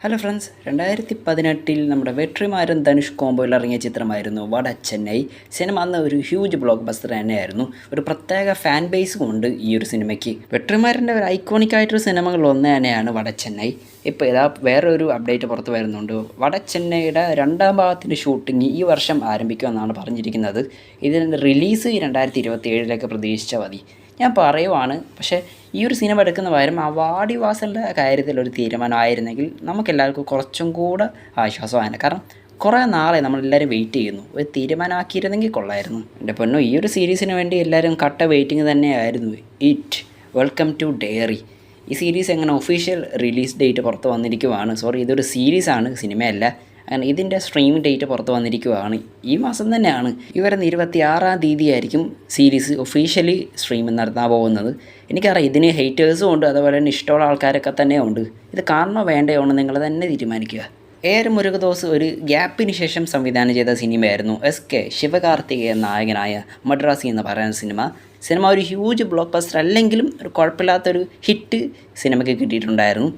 Hello friends, 2018 നമ്മുടെ വെട്രിമാരൻ ധനുഷ് കോംബോയിൽ ഇറങ്ങിയ ചിത്രമായിരുന്നു വട ചെന്നൈ. സിനിമ അന്ന് ഒരു ഹ്യൂജ് ബ്ലോക്ക് ബസ്റ്റർ തന്നെയായിരുന്നു. ഒരു പ്രത്യേക ഫാൻ ബേസും ഉണ്ട് ഈ ഒരു സിനിമയ്ക്ക്. വെട്രിമാരൻ്റെ ഒരു ഐക്കോണിക് ആയിട്ടൊരു സിനിമകളിൽ ഒന്ന് തന്നെയാണ് വട ചെന്നൈ. ഇപ്പോൾ ഇതാ വേറൊരു അപ്ഡേറ്റ് പുറത്ത് വരുന്നുണ്ട്. വട ചെന്നൈയുടെ രണ്ടാം ഭാഗത്തിൻ്റെ ഷൂട്ടിംഗ് ഈ വർഷം ആരംഭിക്കുമെന്നാണ് പറഞ്ഞിരിക്കുന്നത്. ഇതിൻ്റെ റിലീസ് 2027 പ്രതീക്ഷിച്ചാൽ മതി. ഞാൻ പറയുവാണ്, പക്ഷേ ഈ ഒരു സിനിമ എടുക്കുന്ന പകരം ആ വാടിവാസലിൻ്റെ കാര്യത്തിൽ ഒരു തീരുമാനമായിരുന്നെങ്കിൽ നമുക്കെല്ലാവർക്കും കുറച്ചും കൂടെ ആശ്വാസമായിരുന്നു. കാരണം കുറേ നാളെ നമ്മളെല്ലാവരും വെയിറ്റ് ചെയ്യുന്നു. ഒരു തീരുമാനമാക്കിയിരുന്നെങ്കിൽ കൊള്ളായിരുന്നു. എൻ്റെ പൊന്നോ, ഈ ഒരു സീരീസിന് വേണ്ടി എല്ലാവരും കട്ട വെയിറ്റിംഗ് തന്നെയായിരുന്നു. It welcome to diary. ഈ സീരീസ് എങ്ങനെ ഒഫീഷ്യൽ റിലീസ് ഡേറ്റ് പുറത്ത് വന്നിരിക്കുവാണ്. ഇതൊരു സീരീസാണ്, സിനിമയല്ല. അങ്ങനെ ഇതിൻ്റെ സ്ട്രീമിംഗ് ഡേറ്റ് പുറത്ത് വന്നിരിക്കുകയാണ്. ഈ മാസം തന്നെയാണ്. ഈ വരുന്ന 26-ാം തീയതിയായിരിക്കും സീരീസ് ഒഫീഷ്യലി സ്ട്രീമിംഗ് നടത്താൻ പോകുന്നത്. എനിക്കറിയാം ഇതിന് ഹെയ്റ്റേഴ്സും ഉണ്ട്, അതുപോലെ തന്നെ ഇഷ്ടമുള്ള ആൾക്കാരൊക്കെ തന്നെ ഉണ്ട്. ഇത് കാണണോ വേണ്ടയോ എന്ന് നിങ്ങൾ തന്നെ തീരുമാനിക്കുക. മുരുകദോസ് ഒരു ഗ്യാപ്പിന് ശേഷം സംവിധാനം ചെയ്ത സിനിമയായിരുന്നു SK ശിവകാർത്തികേയൻ നായകനായ മദ്രാസി എന്ന് പറയുന്ന സിനിമ ഒരു ഹ്യൂജ് ബ്ലോക്ക് ബസ്റ്റർ അല്ലെങ്കിലും ഒരു കുഴപ്പമില്ലാത്തൊരു ഹിറ്റ് സിനിമയ്ക്ക് കിട്ടിയിട്ടുണ്ടായിരുന്നു.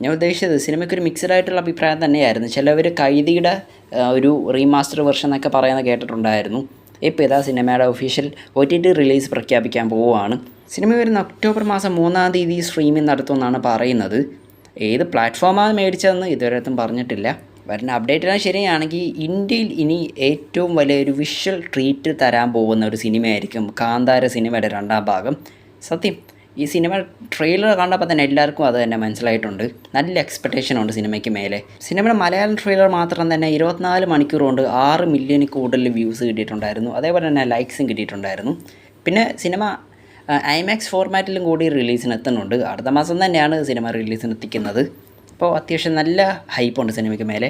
ഞാൻ ഉദ്ദേശിച്ചത് സിനിമയ്ക്കൊരു മിക്സഡ് ആയിട്ടുള്ള അഭിപ്രായം തന്നെയായിരുന്നു. ചിലവർ കൈദിയുടെ ഒരു റീമാസ്റ്റർ വെർഷൻ എന്നൊക്കെ പറയുന്നത് കേട്ടിട്ടുണ്ടായിരുന്നു. ഇപ്പോൾ ഇതാ സിനിമയുടെ ഒഫീഷ്യൽ OTT റിലീസ് പ്രഖ്യാപിക്കാൻ പോവുകയാണ്. സിനിമ വരുന്ന ഒക്ടോബർ മാസം 3-ാം തീയതി സ്ട്രീമിംഗ് നടത്തുമെന്നാണ് പറയുന്നത്. ഏത് പ്ലാറ്റ്ഫോമാണ് മേടിച്ചതെന്ന് ഇതുവരെത്തും പറഞ്ഞിട്ടില്ല. വരുന്ന അപ്ഡേറ്റ് ശരിയാണെങ്കിൽ ഇന്ത്യയിൽ ഇനി ഏറ്റവും വലിയൊരു വിഷ്വൽ ട്രീറ്റ് തരാൻ പോകുന്ന ഒരു സിനിമയായിരിക്കും കാന്താര സിനിമയുടെ രണ്ടാം ഭാഗം. സത്യം, ഈ സിനിമ ട്രെയിലർ കണ്ടപ്പോൾ തന്നെ എല്ലാവർക്കും അത് തന്നെ മനസ്സിലായിട്ടുണ്ട്. നല്ല എക്സ്പെക്റ്റേഷനുണ്ട് സിനിമയ്ക്ക് മേലെ. സിനിമയുടെ മലയാളം ട്രെയിലർ മാത്രം തന്നെ 24 മണിക്കൂർ കൊണ്ട് 6 മില്യണിൽ കൂടുതൽ വ്യൂസ് കിട്ടിയിട്ടുണ്ടായിരുന്നു. അതേപോലെ തന്നെ ലൈക്സും കിട്ടിയിട്ടുണ്ടായിരുന്നു. പിന്നെ സിനിമ IMAX ഫോർമാറ്റിലും കൂടി റിലീസിന് എത്തുന്നുണ്ട്. അടുത്ത മാസം തന്നെയാണ് സിനിമ റിലീസിന് എത്തിക്കുന്നത്. അപ്പോൾ അത്യാവശ്യം നല്ല ഹൈപ്പുണ്ട് സിനിമയ്ക്ക് മേലെ.